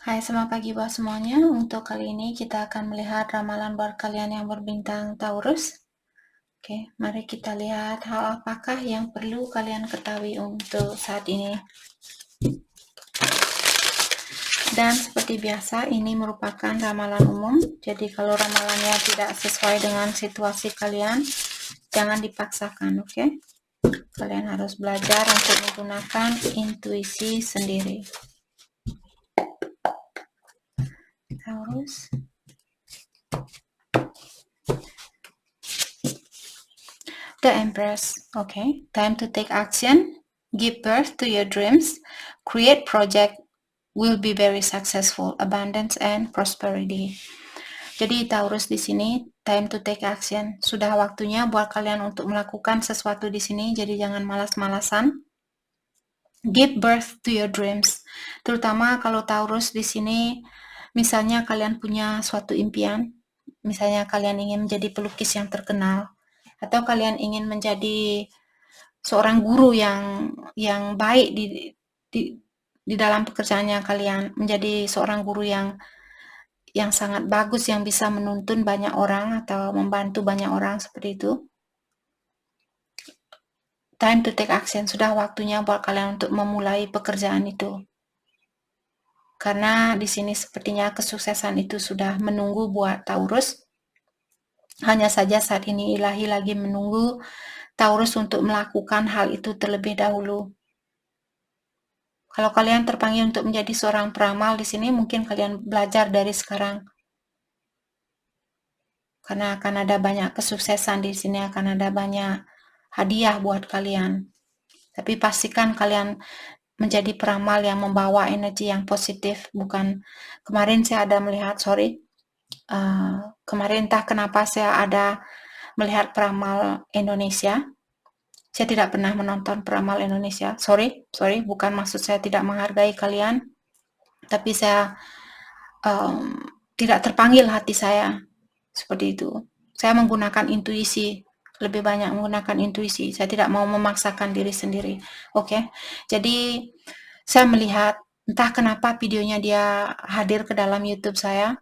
Hai, selamat pagi buat semuanya. Untuk kali ini kita akan melihat ramalan buat kalian yang berbintang Taurus. Oke, mari kita lihat hal apakah yang perlu kalian ketahui untuk saat ini. Dan seperti biasa, ini merupakan ramalan umum. Jadi kalau ramalannya tidak sesuai dengan situasi kalian, jangan dipaksakan, oke? Kalian harus belajar untuk menggunakan intuisi sendiri. Taurus. The Empress. Okay, time to take action. Give birth to your dreams. Create project will be very successful. Abundance and prosperity. Jadi Taurus di sini time to take action. Sudah waktunya buat kalian untuk melakukan sesuatu di sini. Jadi jangan malas-malasan. Give birth to your dreams. Terutama kalau Taurus di sini, misalnya kalian punya suatu impian. Misalnya kalian ingin menjadi pelukis yang terkenal, atau kalian ingin menjadi seorang guru yang baik di dalam pekerjaannya kalian, menjadi seorang guru yang sangat bagus, yang bisa menuntun banyak orang atau membantu banyak orang seperti itu. Time to take action. Sudah waktunya buat kalian untuk memulai pekerjaan itu. Karena di sini sepertinya kesuksesan itu sudah menunggu buat Taurus. Hanya saja saat ini ilahi lagi menunggu Taurus untuk melakukan hal itu terlebih dahulu. Kalau kalian terpanggil untuk menjadi seorang peramal di sini, mungkin kalian belajar dari sekarang. Karena akan ada banyak kesuksesan di sini, akan ada banyak hadiah buat kalian. Tapi pastikan kalian menjadi peramal yang membawa energi yang positif. Bukan, kemarin saya ada melihat, kemarin entah kenapa saya ada melihat peramal Indonesia. Saya tidak pernah menonton peramal Indonesia. Sorry, bukan maksud saya tidak menghargai kalian, tapi saya tidak terpanggil hati saya seperti itu. Saya menggunakan intuisi, lebih banyak menggunakan intuisi. Saya tidak mau memaksakan diri sendiri. Oke, jadi saya melihat entah kenapa videonya dia hadir ke dalam YouTube saya.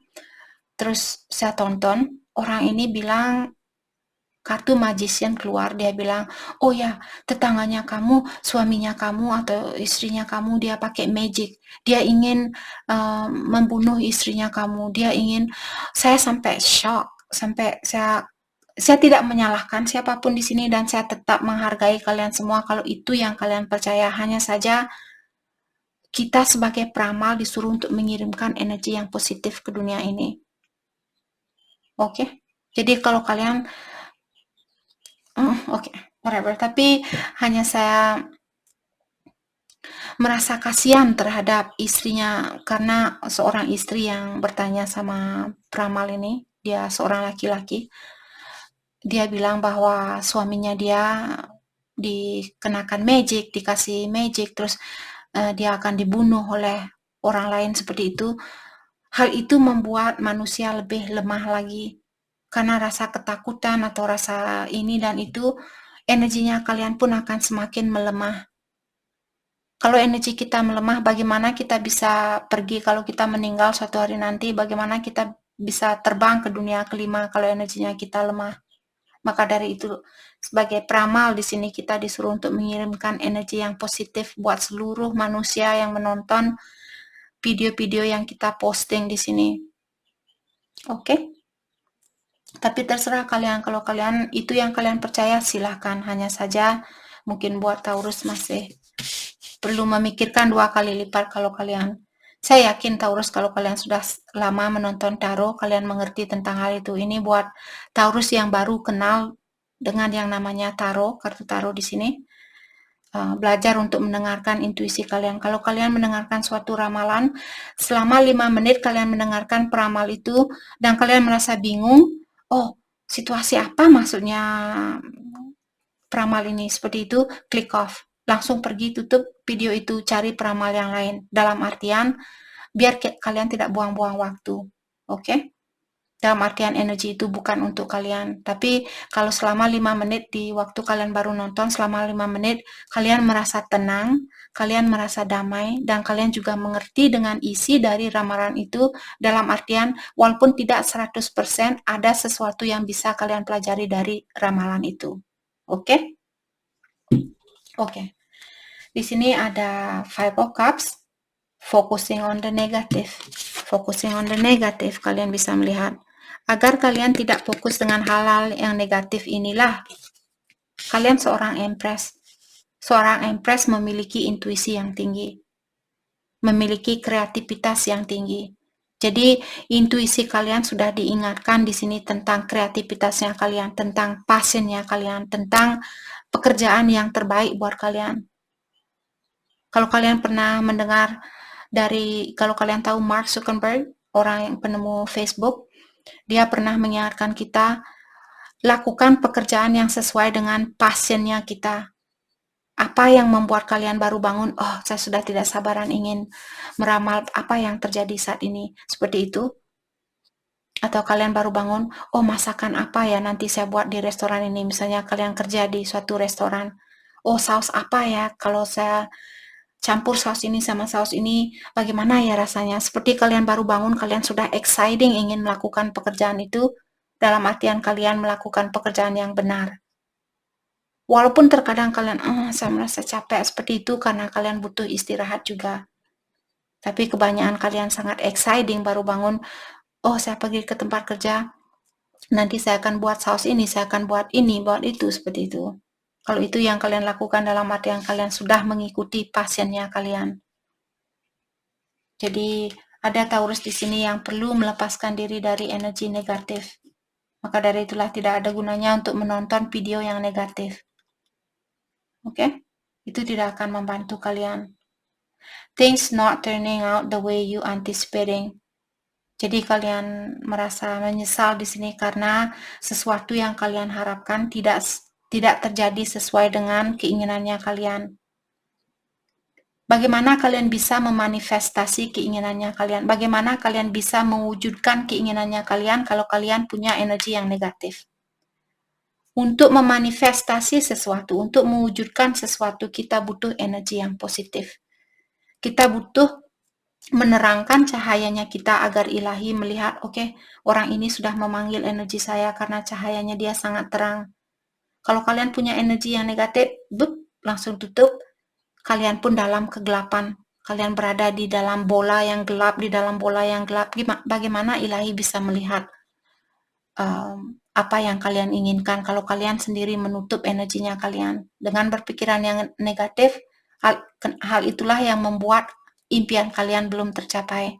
Terus saya tonton, orang ini bilang kartu magician keluar, dia bilang, oh ya, tetangganya kamu, suaminya kamu atau istrinya kamu, dia pakai magic, dia ingin membunuh istrinya kamu, dia ingin, saya sampai shock, sampai saya tidak menyalahkan siapapun di sini, dan saya tetap menghargai kalian semua kalau itu yang kalian percaya. Hanya saja kita sebagai peramal disuruh untuk mengirimkan energi yang positif ke dunia ini. Oke? Jadi kalau kalian whatever. Tapi hanya saya merasa kasihan terhadap istrinya, karena seorang istri yang bertanya sama peramal ini, dia seorang laki-laki, dia bilang bahwa suaminya dia dikenakan magic, dikasih magic, terus dia akan dibunuh oleh orang lain seperti itu. Hal itu membuat manusia lebih lemah lagi, karena rasa ketakutan atau rasa ini dan itu, energinya kalian pun akan semakin melemah. Kalau energi kita melemah, bagaimana kita bisa pergi kalau kita meninggal suatu hari nanti? Bagaimana kita bisa terbang ke dunia kelima kalau energinya kita lemah? Maka dari itu, sebagai peramal di sini kita disuruh untuk mengirimkan energi yang positif buat seluruh manusia yang menonton video-video yang kita posting di sini. Oke? Tapi terserah kalian, kalau kalian itu yang kalian percaya silahkan. Hanya saja mungkin buat Taurus masih perlu memikirkan 2 kali lipat kalau kalian. Saya yakin Taurus kalau kalian sudah lama menonton tarot, kalian mengerti tentang hal itu. Ini buat Taurus yang baru kenal dengan yang namanya tarot, kartu tarot di sini. Belajar untuk mendengarkan intuisi kalian. Kalau kalian mendengarkan suatu ramalan, selama 5 menit kalian mendengarkan peramal itu, dan kalian merasa bingung, oh, situasi apa maksudnya peramal ini, seperti itu, click off. Langsung pergi tutup video itu, cari peramal yang lain. Dalam artian, biar kalian tidak buang-buang waktu. Oke? Dalam artian energi itu bukan untuk kalian. Tapi kalau selama 5 menit di waktu kalian baru nonton, selama 5 menit kalian merasa tenang, kalian merasa damai, dan kalian juga mengerti dengan isi dari ramalan itu, dalam artian walaupun tidak 100% ada sesuatu yang bisa kalian pelajari dari ramalan itu. Oke? Oke. Di sini ada Five of Cups, focusing on the negative. Focusing on the negative, kalian bisa melihat. Agar kalian tidak fokus dengan hal-hal yang negatif inilah, kalian seorang Empress. Seorang Empress memiliki intuisi yang tinggi, memiliki kreativitas yang tinggi. Jadi intuisi kalian sudah diingatkan di sini tentang kreativitasnya kalian, tentang passionnya kalian, tentang pekerjaan yang terbaik buat kalian. Kalau kalian pernah mendengar kalau kalian tahu Mark Zuckerberg, orang yang penemu Facebook, dia pernah mengingatkan kita, lakukan pekerjaan yang sesuai dengan passionnya kita. Apa yang membuat kalian baru bangun, oh saya sudah tidak sabaran ingin meramal apa yang terjadi saat ini, seperti itu. Atau kalian baru bangun, oh masakan apa ya nanti saya buat di restoran ini, misalnya kalian kerja di suatu restoran, oh saus apa ya kalau saya campur saus ini sama saus ini, bagaimana ya rasanya. Seperti kalian baru bangun, kalian sudah exciting ingin melakukan pekerjaan itu, dalam artian kalian melakukan pekerjaan yang benar. Walaupun terkadang kalian, saya merasa capek seperti itu karena kalian butuh istirahat juga. Tapi kebanyakan kalian sangat exciting baru bangun, oh saya pergi ke tempat kerja, nanti saya akan buat saus ini, saya akan buat ini, buat itu, seperti itu. Kalau itu yang kalian lakukan dalam artian kalian sudah mengikuti passionnya kalian. Jadi ada Taurus di sini yang perlu melepaskan diri dari energi negatif. Maka dari itulah tidak ada gunanya untuk menonton video yang negatif. Oke? Itu tidak akan membantu kalian. Things not turning out the way you anticipating. Jadi kalian merasa menyesal di sini karena sesuatu yang kalian harapkan tidak terjadi sesuai dengan keinginannya kalian. Bagaimana kalian bisa memanifestasi keinginannya kalian? Bagaimana kalian bisa mewujudkan keinginannya kalian kalau kalian punya energi yang negatif? Untuk memanifestasi sesuatu, untuk mewujudkan sesuatu, kita butuh energi yang positif. Kita butuh menerangkan cahayanya kita agar ilahi melihat, oke, orang ini sudah memanggil energi saya karena cahayanya dia sangat terang. Kalau kalian punya energi yang negatif, langsung tutup, kalian pun dalam kegelapan. Kalian berada di dalam bola yang gelap, di dalam bola yang gelap. Bagaimana ilahi bisa melihat apa yang kalian inginkan kalau kalian sendiri menutup energinya kalian dengan berpikiran yang negatif? Hal itulah yang membuat impian kalian belum tercapai.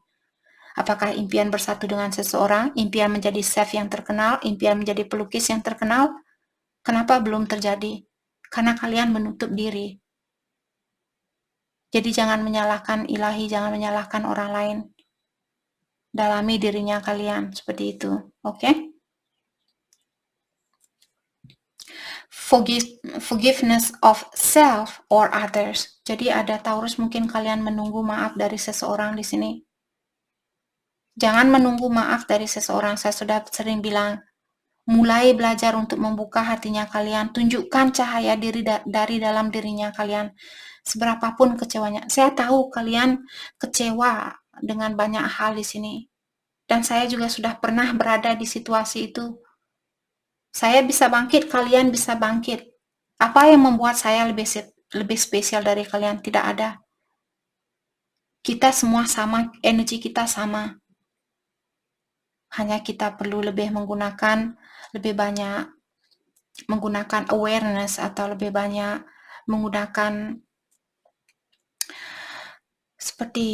Apakah impian bersatu dengan seseorang, impian menjadi chef yang terkenal, impian menjadi pelukis yang terkenal? Kenapa belum terjadi? Karena kalian menutup diri. Jadi jangan menyalahkan ilahi, jangan menyalahkan orang lain. Dalami dirinya kalian, seperti itu. Oke? Forgiveness of self or others. Jadi ada Taurus, mungkin kalian menunggu maaf dari seseorang di sini. Jangan menunggu maaf dari seseorang. Saya sudah sering bilang, mulai belajar untuk membuka hatinya kalian. Tunjukkan cahaya diri dari dalam dirinya kalian. Seberapapun kecewanya. Saya tahu kalian kecewa dengan banyak hal di sini. Dan saya juga sudah pernah berada di situasi itu. Saya bisa bangkit, kalian bisa bangkit. Apa yang membuat saya lebih spesial dari kalian? Tidak ada. Kita semua sama, energi kita sama. Hanya kita perlu lebih banyak menggunakan awareness atau lebih banyak menggunakan seperti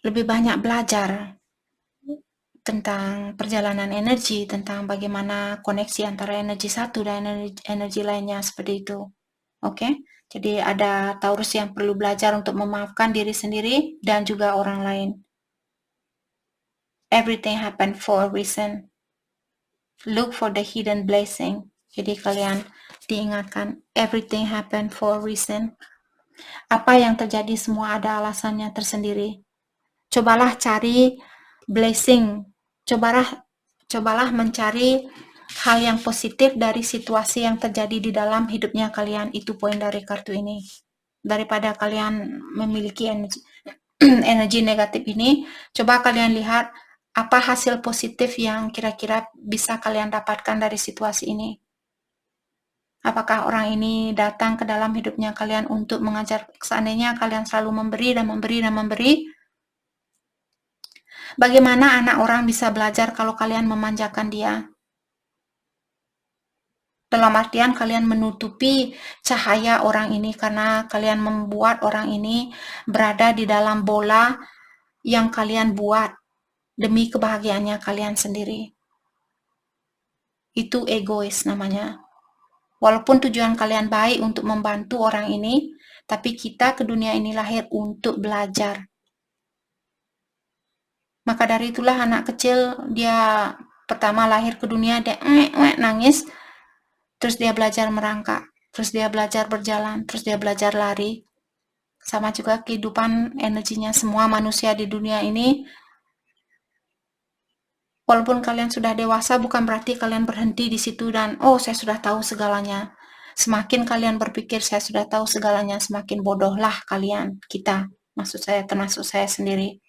lebih banyak belajar tentang perjalanan energi, tentang bagaimana koneksi antara energi satu dan energi lainnya, seperti itu. Oke? Jadi ada Taurus yang perlu belajar untuk memaafkan diri sendiri dan juga orang lain. Everything happen for a reason. Look for the hidden blessing. Jadi kalian diingatkan, everything happen for a reason. Apa yang terjadi semua ada alasannya tersendiri. Cobalah cari blessing. Cobalah mencari hal yang positif dari situasi yang terjadi di dalam hidupnya kalian. Itu poin dari kartu ini. daripada kalian memiliki energi energi negatif ini, coba kalian lihat apa hasil positif yang kira-kira bisa kalian dapatkan dari situasi ini. Apakah orang ini datang ke dalam hidupnya kalian untuk mengajar, seandainya kalian selalu memberi dan memberi dan memberi, bagaimana anak orang bisa belajar kalau kalian memanjakan dia? Dalam artian kalian menutupi cahaya orang ini karena kalian membuat orang ini berada di dalam bola yang kalian buat demi kebahagiaannya kalian sendiri. Itu egois namanya. Walaupun tujuan kalian baik untuk membantu orang ini, tapi kita ke dunia ini lahir untuk belajar. Maka dari itulah anak kecil dia pertama lahir ke dunia dia nangis, terus dia belajar merangkak, terus dia belajar berjalan, terus dia belajar lari. Sama juga kehidupan energinya semua manusia di dunia ini. Walaupun kalian sudah dewasa, bukan berarti kalian berhenti di situ dan, oh saya sudah tahu segalanya. Semakin kalian berpikir saya sudah tahu segalanya, semakin bodohlah kalian, kita, maksud saya termasuk saya sendiri.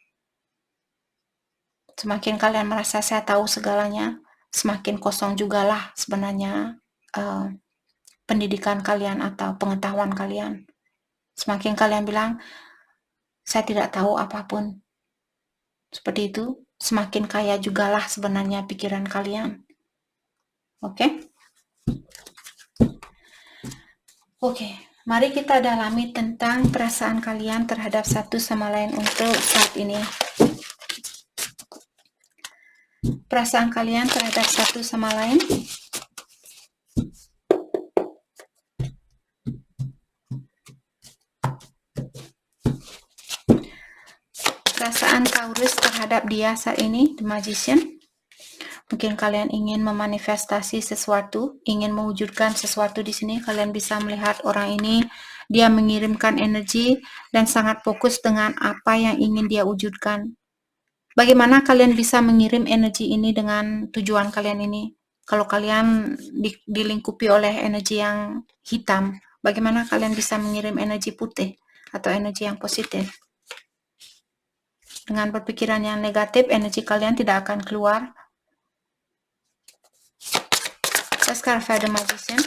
Semakin kalian merasa saya tahu segalanya, semakin kosong jugalah sebenarnya pendidikan kalian atau pengetahuan kalian. Semakin kalian bilang, saya tidak tahu apapun. Seperti itu, semakin kaya jugalah sebenarnya pikiran kalian. Oke? Oke, mari kita dalami tentang perasaan kalian terhadap satu sama lain untuk saat ini. Perasaan kalian terhadap satu sama lain. Perasaan Taurus terhadap dia saat ini, The Magician. Mungkin kalian ingin memanifestasi sesuatu, ingin mewujudkan sesuatu di sini. Kalian bisa melihat orang ini, dia mengirimkan energi dan sangat fokus dengan apa yang ingin dia wujudkan. Bagaimana kalian bisa mengirim energi ini dengan tujuan kalian ini? Kalau kalian dilingkupi oleh energi yang hitam, bagaimana kalian bisa mengirim energi putih atau energi yang positif? Dengan berpikiran yang negatif, energi kalian tidak akan keluar. Let's clarify the Magician.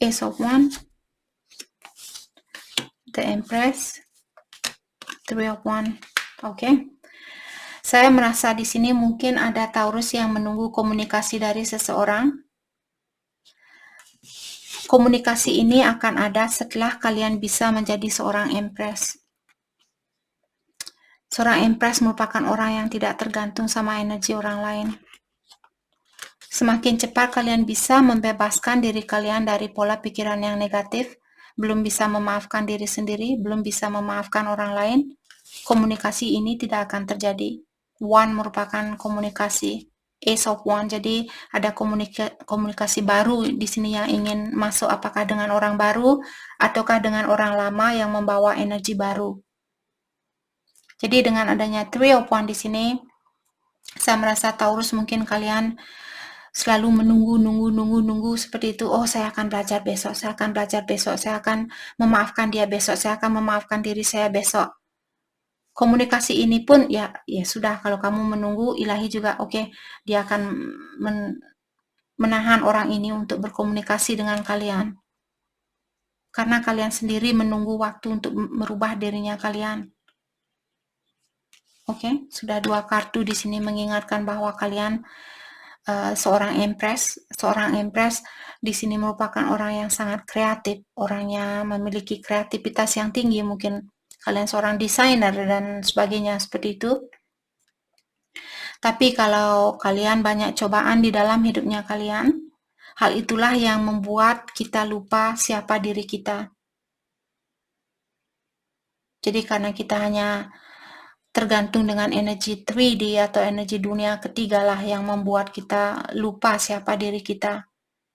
Ace of Wands, the Empress, Three of Wands. Oke. Saya merasa di sini mungkin ada Taurus yang menunggu komunikasi dari seseorang. Komunikasi ini akan ada setelah kalian bisa menjadi seorang Empress. Seorang Empress merupakan orang yang tidak tergantung sama energi orang lain. Semakin cepat kalian bisa membebaskan diri kalian dari pola pikiran yang negatif, belum bisa memaafkan diri sendiri, belum bisa memaafkan orang lain, komunikasi ini tidak akan terjadi. One merupakan komunikasi, Ace of Wands, jadi ada komunikasi baru di sini yang ingin masuk, apakah dengan orang baru ataukah dengan orang lama yang membawa energi baru. Jadi dengan adanya Three of Wands di sini, saya merasa Taurus mungkin kalian selalu menunggu seperti itu. Oh, saya akan belajar besok, saya akan belajar besok, saya akan memaafkan dia besok, saya akan memaafkan diri saya besok. Komunikasi ini pun ya sudah, kalau kamu menunggu, ilahi juga oke, dia akan menahan orang ini untuk berkomunikasi dengan kalian. Karena kalian sendiri menunggu waktu untuk merubah dirinya kalian. Oke, sudah 2 kartu di sini mengingatkan bahwa kalian seorang Empress. Seorang Empress di sini merupakan orang yang sangat kreatif, orangnya memiliki kreativitas yang tinggi. Mungkin kalian seorang desainer dan sebagainya seperti itu. Tapi kalau kalian banyak cobaan di dalam hidupnya kalian, hal itulah yang membuat kita lupa siapa diri kita. Jadi karena kita hanya tergantung dengan energi 3D atau energi dunia ketiga lah yang membuat kita lupa siapa diri kita.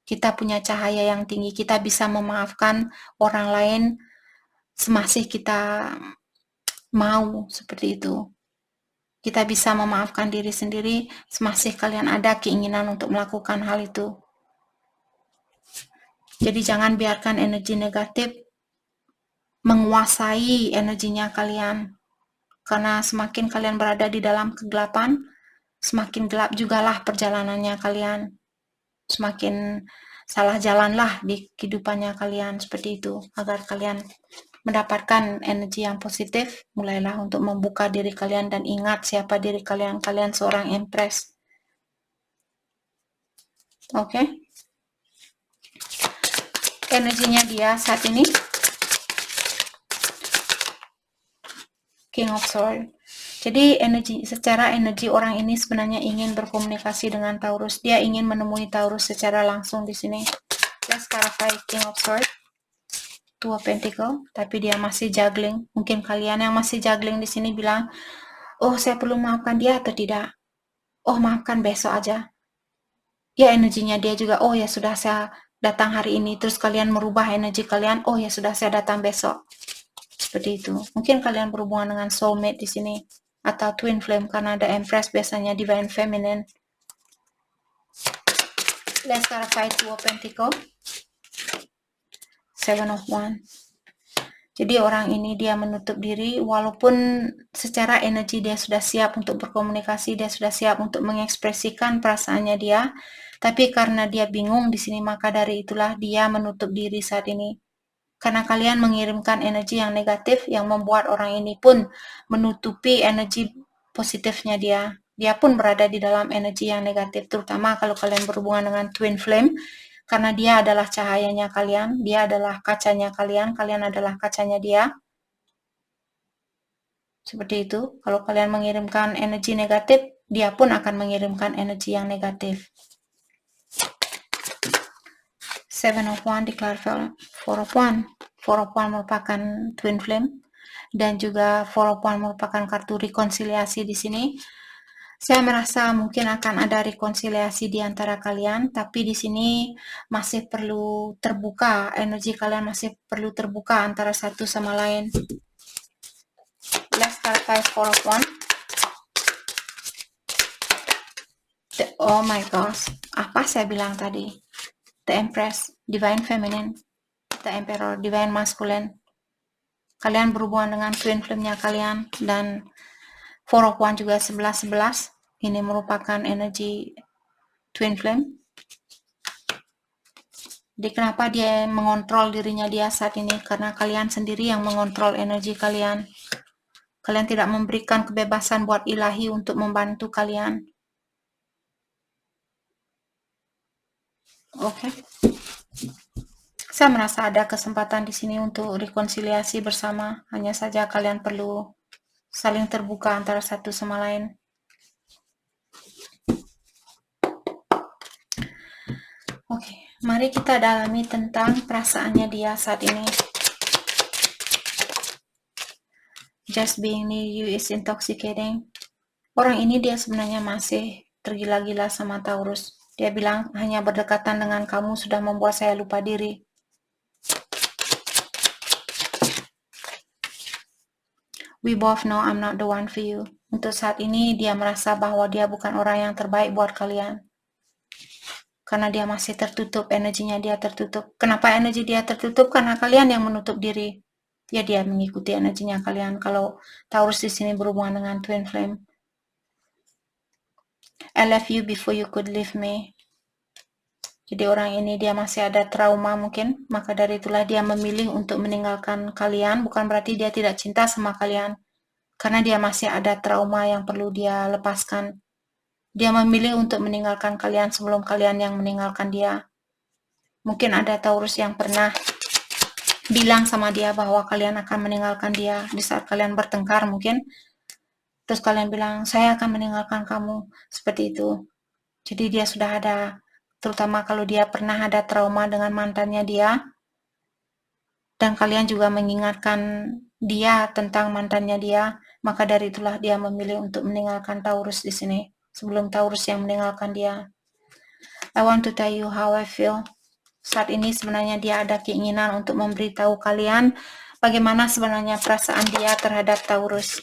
Kita punya cahaya yang tinggi, kita bisa memaafkan orang lain semasih kita mau, seperti itu. Kita bisa memaafkan diri sendiri semasih kalian ada keinginan untuk melakukan hal itu. Jadi jangan biarkan energi negatif menguasai energinya kalian. Karena semakin kalian berada di dalam kegelapan, semakin gelap jugalah perjalanannya kalian. Semakin salah jalanlah di kehidupannya kalian, seperti itu. Agar kalian mendapatkan energi yang positif, mulailah untuk membuka diri kalian dan ingat siapa diri kalian. Kalian seorang empress. Oke? Energinya dia saat ini King of Swords. Jadi secara energi orang ini sebenarnya ingin berkomunikasi dengan Taurus. Dia ingin menemui Taurus secara langsung di sini. Let's clarify King of Swords. Two of Pentacle, tapi dia masih juggling. Mungkin kalian yang masih juggling di sini bilang, oh saya perlu maafkan dia atau tidak? Oh maafkan besok aja. Ya energinya dia juga, oh ya sudah saya datang hari ini. Terus kalian merubah energi kalian, oh ya sudah saya datang besok. Seperti itu. Mungkin kalian berhubungan dengan soulmate di sini atau twin flame karena ada Empress biasanya divine feminine. Let's clarify Two of Pentacle. Seven of Wands. Jadi orang ini dia menutup diri walaupun secara energi dia sudah siap untuk berkomunikasi, dia sudah siap untuk mengekspresikan perasaannya dia, tapi karena dia bingung di sini maka dari itulah dia menutup diri saat ini. Karena kalian mengirimkan energi yang negatif yang membuat orang ini pun menutupi energi positifnya dia. Dia pun berada di dalam energi yang negatif, terutama kalau kalian berhubungan dengan twin flame. Karena dia adalah cahayanya kalian, dia adalah kacanya kalian, kalian adalah kacanya dia. Seperti itu, kalau kalian mengirimkan energi negatif, dia pun akan mengirimkan energi yang negatif. Seven of Wands declare Four of Wands. Four of Wands merupakan twin flame dan juga Four of Wands merupakan kartu rekonsiliasi di sini. Saya merasa mungkin akan ada rekonsiliasi di antara kalian, tapi di sini masih perlu terbuka, energi kalian masih perlu terbuka antara satu sama lain. Let's clarify Four of Wands. Oh my gosh, apa saya bilang tadi? The Empress, Divine Feminine, The Emperor, Divine Masculine. Kalian berhubungan dengan twin flame-nya kalian, dan Four of Wands juga 11-11. Ini merupakan energi twin flame. Jadi kenapa dia mengontrol dirinya dia saat ini? Karena kalian sendiri yang mengontrol energi kalian. Kalian tidak memberikan kebebasan buat ilahi untuk membantu kalian. Oke. Saya merasa ada kesempatan di sini untuk rekonsiliasi bersama. Hanya saja kalian perlu saling terbuka antara satu sama lain. Oke, mari kita dalami tentang perasaannya dia saat ini. Just being near you is intoxicating. Orang ini dia sebenarnya masih tergila-gila sama Taurus. Dia bilang, hanya berdekatan dengan kamu sudah membuat saya lupa diri. We both know I'm not the one for you. Untuk saat ini, dia merasa bahwa dia bukan orang yang terbaik buat kalian. Karena dia masih tertutup, energinya dia tertutup. Kenapa energi dia tertutup? Karena kalian yang menutup diri. Ya dia mengikuti energinya kalian. Kalau Taurus di sini berhubungan dengan twin flame. I left you before you could leave me. Jadi orang ini dia masih ada trauma mungkin. Maka dari itulah dia memilih untuk meninggalkan kalian. Bukan berarti dia tidak cinta sama kalian. Karena dia masih ada trauma yang perlu dia lepaskan. Dia memilih untuk meninggalkan kalian sebelum kalian yang meninggalkan dia. Mungkin ada Taurus yang pernah bilang sama dia bahwa kalian akan meninggalkan dia di saat kalian bertengkar mungkin. Terus kalian bilang, saya akan meninggalkan kamu. Seperti itu. Jadi dia sudah ada, terutama kalau dia pernah ada trauma dengan mantannya dia. Dan kalian juga mengingatkan dia tentang mantannya dia. Maka dari itulah dia memilih untuk meninggalkan Taurus di sini. Sebelum Taurus yang meninggalkan dia. I want to tell you how I feel. Saat ini sebenarnya dia ada keinginan untuk memberitahu kalian bagaimana sebenarnya perasaan dia terhadap Taurus.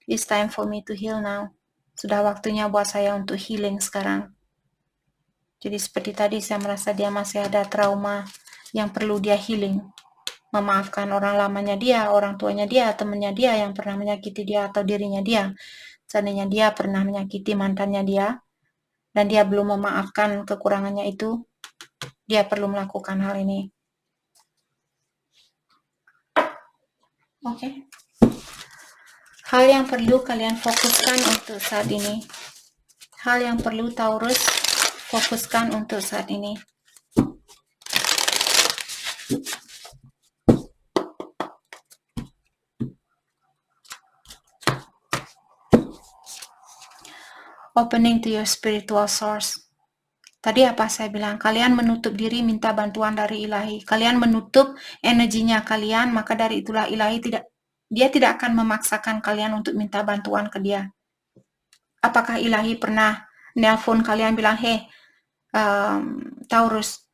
It's time for me to heal now. Sudah waktunya buat saya untuk healing sekarang. Jadi seperti tadi saya merasa dia masih ada trauma yang perlu dia healing. Memaafkan orang lamanya dia, orang tuanya dia, temannya dia yang pernah menyakiti dia atau dirinya dia. Seandainya dia pernah menyakiti mantannya dia, dan dia belum memaafkan kekurangannya itu, dia perlu melakukan hal ini. Oke. Hal yang perlu kalian fokuskan untuk saat ini. Hal yang perlu Taurus fokuskan untuk saat ini. Opening to your spiritual source. Tadi apa saya bilang? Kalian menutup diri minta bantuan dari ilahi. Kalian menutup energinya kalian, maka dari itulah ilahi dia tidak akan memaksakan kalian untuk minta bantuan ke dia. Apakah ilahi pernah nelpon kalian bilang, "Hey, Taurus,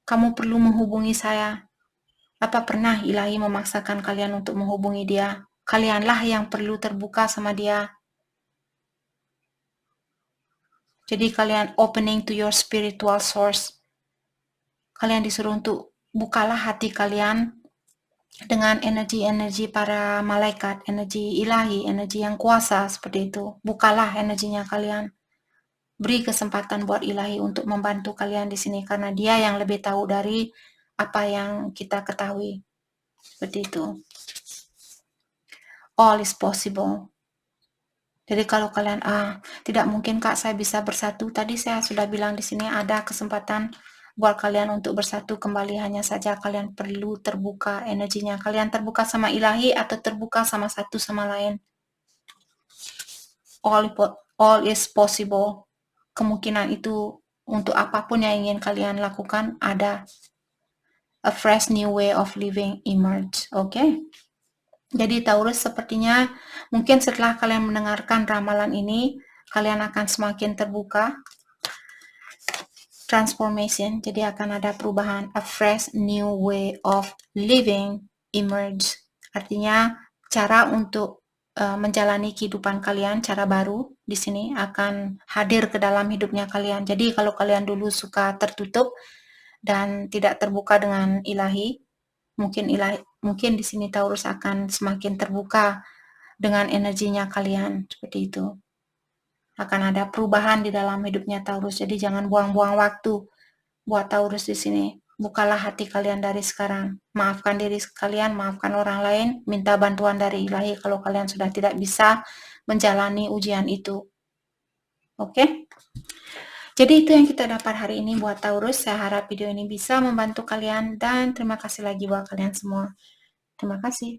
kamu perlu menghubungi saya." Apa pernah ilahi memaksakan kalian untuk menghubungi dia? Kalianlah yang perlu terbuka sama dia. Jadi kalian opening to your spiritual source. Kalian disuruh untuk bukalah hati kalian dengan energi-energi para malaikat, energi ilahi, energi yang kuasa seperti itu. Bukalah energinya kalian. Beri kesempatan buat ilahi untuk membantu kalian di sini karena dia yang lebih tahu dari apa yang kita ketahui. Seperti itu. All is possible. Jadi kalau kalian tidak mungkin Kak saya bisa bersatu. Tadi saya sudah bilang di sini ada kesempatan buat kalian untuk bersatu kembali, hanya saja kalian perlu terbuka energinya. Kalian terbuka sama ilahi atau terbuka sama satu sama lain. All is possible. Kemungkinan itu untuk apapun yang ingin kalian lakukan ada. A fresh new way of living emerge. Oke? Jadi Taurus sepertinya mungkin setelah kalian mendengarkan ramalan ini, kalian akan semakin terbuka. Transformation, jadi akan ada perubahan. A fresh new way of living emerge. Artinya cara untuk menjalani kehidupan kalian, cara baru di sini akan hadir ke dalam hidupnya kalian. Jadi kalau kalian dulu suka tertutup dan tidak terbuka dengan ilahi, mungkin di sini Taurus akan semakin terbuka dengan energinya kalian, seperti itu. Akan ada perubahan di dalam hidupnya Taurus. Jadi jangan buang-buang waktu buat Taurus di sini. Bukalah hati kalian dari sekarang. Maafkan diri kalian, maafkan orang lain, minta bantuan dari ilahi kalau kalian sudah tidak bisa menjalani ujian itu. Oke? Jadi itu yang kita dapat hari ini buat Taurus. Saya harap video ini bisa membantu kalian dan terima kasih lagi buat kalian semua. Terima kasih.